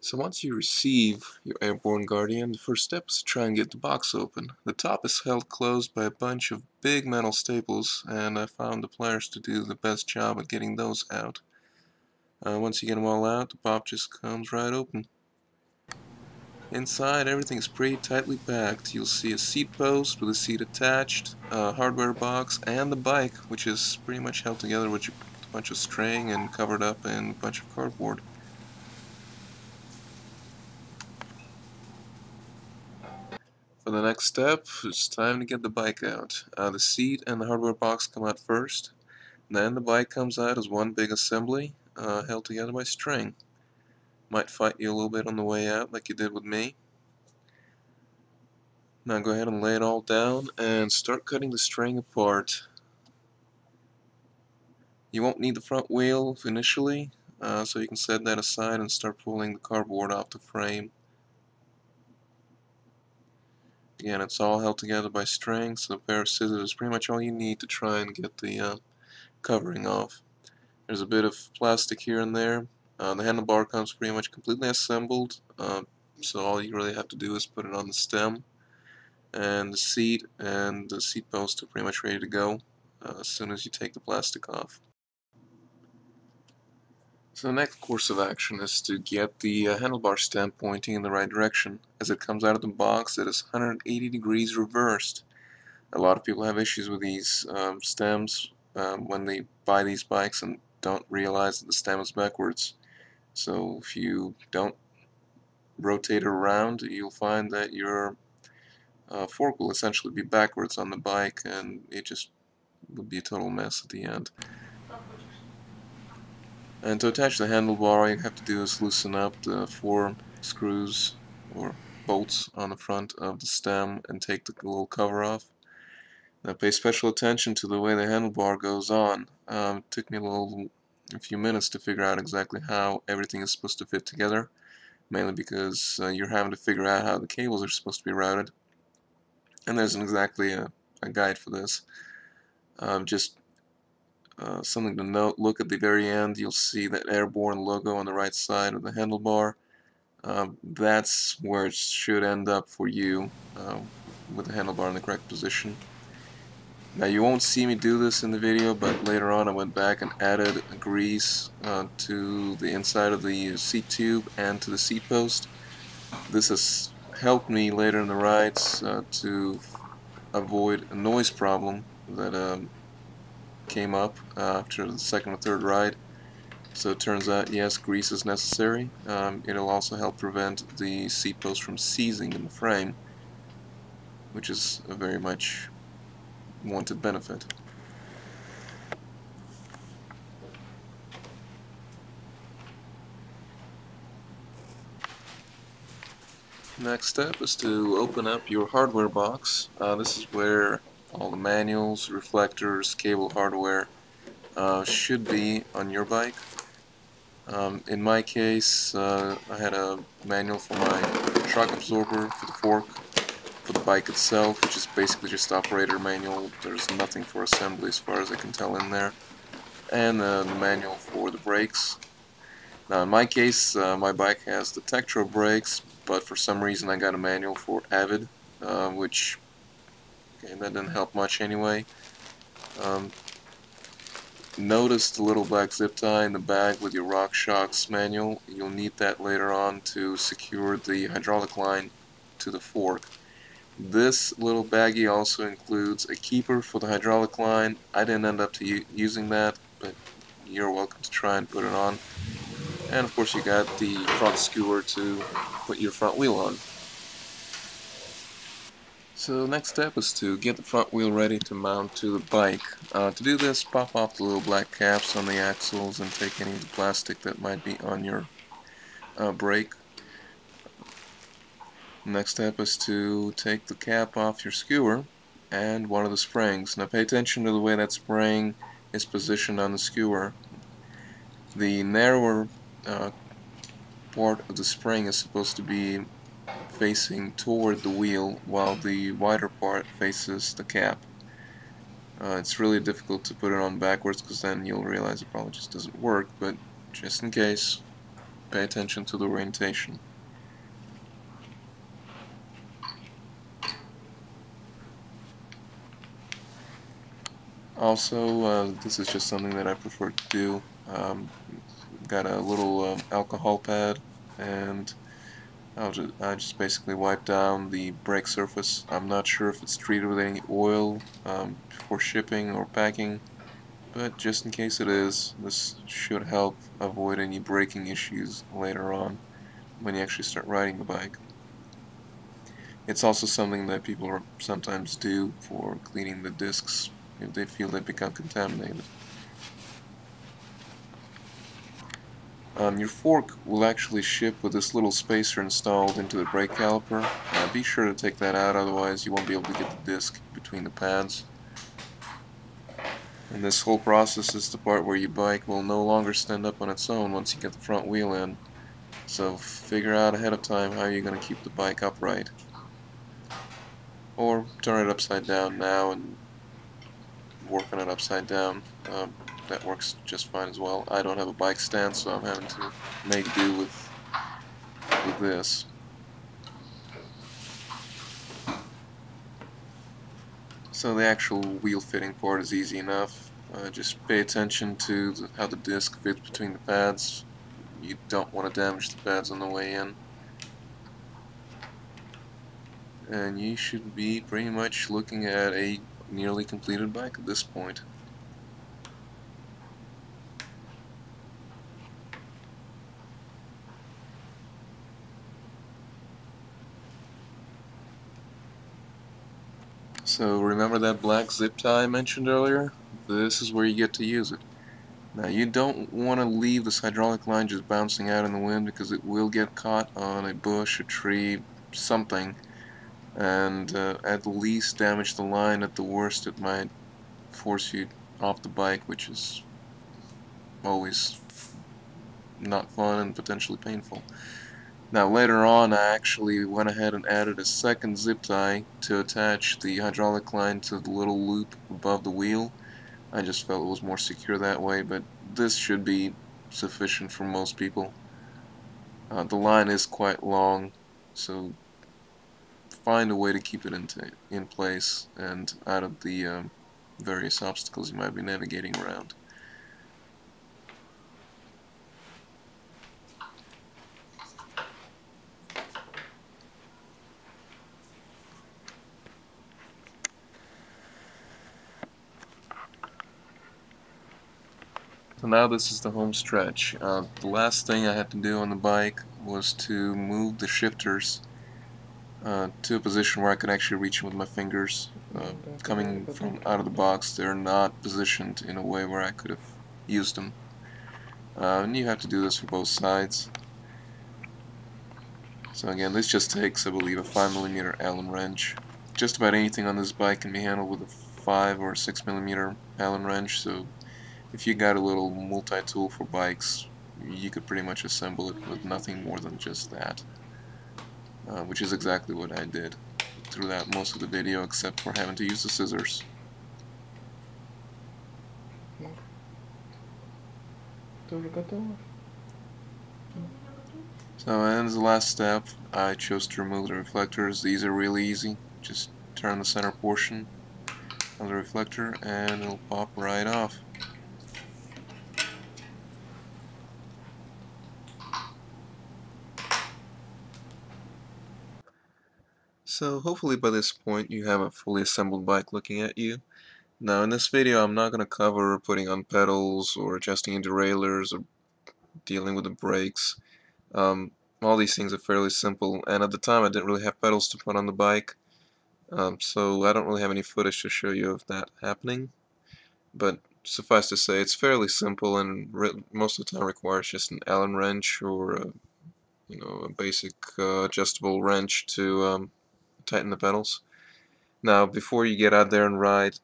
So once you receive your Airborne Guardian, the first step is to try and get the box open. The top is held closed by a bunch of big metal staples, and I found the pliers to do the best job at getting those out. Once you get them all out, the pop just comes right open. Inside, everything is pretty tightly packed. You'll see a seat post with a seat attached, a hardware box, and the bike, which is pretty much held together with a bunch of string and covered up in a bunch of cardboard. For the next step, it's time to get the bike out. The seat and the hardware box come out first. Then the bike comes out as one big assembly, held together by string. Might fight you a little bit on the way out, like you did with me. Now go ahead and lay it all down and start cutting the string apart. You won't need the front wheel initially, so you can set that aside and start pulling the cardboard off the frame. Again, it's all held together by string, so a pair of scissors is pretty much all you need to try and get the covering off. There's a bit of plastic here and there. The handlebar comes pretty much completely assembled, so all you really have to do is put it on the stem, and the seat and the seat post are pretty much ready to go as soon as you take the plastic off. So the next course of action is to get the handlebar stem pointing in the right direction. As it comes out of the box, it is 180 degrees reversed. A lot of people have issues with these stems when they buy these bikes and don't realize that the stem is backwards. So if you don't rotate it around, you'll find that your fork will essentially be backwards on the bike, and it just would be a total mess at the end. And to attach the handlebar, all you have to do is loosen up the 4 screws or bolts on the front of the stem and take the little cover off. Now pay special attention to the way the handlebar goes on. It took me a few minutes to figure out exactly how everything is supposed to fit together, mainly because you're having to figure out how the cables are supposed to be routed, and there isn't exactly a guide for this. Just something to note, look at the very end, you'll see that Airborne logo on the right side of the handlebar. That's where it should end up for you, with the handlebar in the correct position. Now you won't see me do this in the video, but later on I went back and added grease to the inside of the seat tube and to the seat post. This has helped me later in the rides to avoid a noise problem that came up after the second or third ride. So it turns out, yes, grease is necessary. It'll also help prevent the seat post from seizing in the frame, which is a very much wanted benefit. Next step is to open up your hardware box. This is where all the manuals, reflectors, cable hardware should be on your bike. In my case, I had a manual for my shock absorber, for the fork, for the bike itself, which is basically just operator manual. There's nothing for assembly as far as I can tell in there, and the manual for the brakes. Now in my case, my bike has the Tektro brakes, but for some reason I got a manual for Avid, which that didn't help much anyway. Notice the little black zip tie in the bag with your RockShox manual. You'll need that later on to secure the hydraulic line to the fork. This little baggie also includes a keeper for the hydraulic line. I didn't end up using that, but you're welcome to try and put it on. And of course you got the front skewer to put your front wheel on. So the next step is to get the front wheel ready to mount to the bike. To do this, pop off the little black caps on the axles and take any of the plastic that might be on your brake. Next step is to take the cap off your skewer and one of the springs. Now pay attention to the way that spring is positioned on the skewer. The narrower part of the spring is supposed to be facing toward the wheel, while the wider part faces the cap. It's really difficult to put it on backwards because then you'll realize it probably just doesn't work, but just in case, pay attention to the orientation. Also, this is just something that I prefer to do. Got a little alcohol pad, and I just basically wipe down the brake surface. I'm not sure if it's treated with any oil for shipping or packing, but just in case it is, this should help avoid any braking issues later on when you actually start riding the bike. It's also something that people sometimes do for cleaning the discs if they feel they've become contaminated. Your fork will actually ship with this little spacer installed into the brake caliper. Be sure to take that out, otherwise you won't be able to get the disc between the pads. And this whole process is the part where your bike will no longer stand up on its own once you get the front wheel in. So figure out ahead of time how you're going to keep the bike upright. Or turn it upside down now and work on it upside down. That works just fine as well. I don't have a bike stand, so I'm having to make do with this. So the actual wheel fitting part is easy enough. Just pay attention to how the disc fits between the pads. You don't want to damage the pads on the way in. And you should be pretty much looking at a nearly completed bike at this point. So remember that black zip tie I mentioned earlier? This is where you get to use it. Now you don't want to leave this hydraulic line just bouncing out in the wind, because it will get caught on a bush, a tree, something, and at least damage the line. At the worst it might force you off the bike, which is always not fun and potentially painful. Now later on I actually went ahead and added a second zip tie to attach the hydraulic line to the little loop above the wheel. I just felt it was more secure that way, but this should be sufficient for most people. The line is quite long, so find a way to keep it in place and out of the various obstacles you might be navigating around. So now this is the home stretch. The last thing I had to do on the bike was to move the shifters to a position where I could actually reach them with my fingers. Coming from out of the box, they're not positioned in a way where I could have used them. And you have to do this for both sides. So again, this just takes, I believe, a 5mm Allen wrench. Just about anything on this bike can be handled with a 5 or 6mm Allen wrench, so if you got a little multi-tool for bikes, you could pretty much assemble it with nothing more than just that. Which is exactly what I did throughout most of the video, except for having to use the scissors. So as the last step, I chose to remove the reflectors. These are really easy. Just turn the center portion of the reflector and it'll pop right off. So hopefully by this point you have a fully assembled bike looking at you. Now in this video I'm not going to cover putting on pedals or adjusting derailleurs or dealing with the brakes. All these things are fairly simple, and at the time I didn't really have pedals to put on the bike, so I don't really have any footage to show you of that happening. But suffice to say, it's fairly simple, and most of the time requires just an Allen wrench or a basic adjustable wrench to tighten the pedals. Now, before you get out there and ride,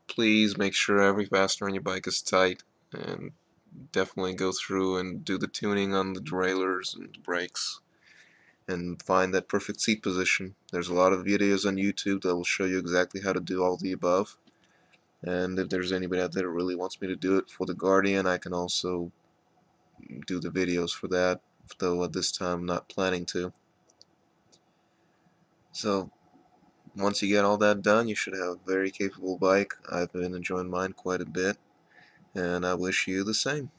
please make sure every fastener on your bike is tight, and definitely go through and do the tuning on the derailleurs and the brakes and find that perfect seat position. There's a lot of videos on YouTube that will show you exactly how to do all the above, and if there's anybody out there that really wants me to do it for the Guardian, I can also do the videos for that though at this time not planning to. So once you get all that done, you should have a very capable bike. I've been enjoying mine quite a bit, and I wish you the same.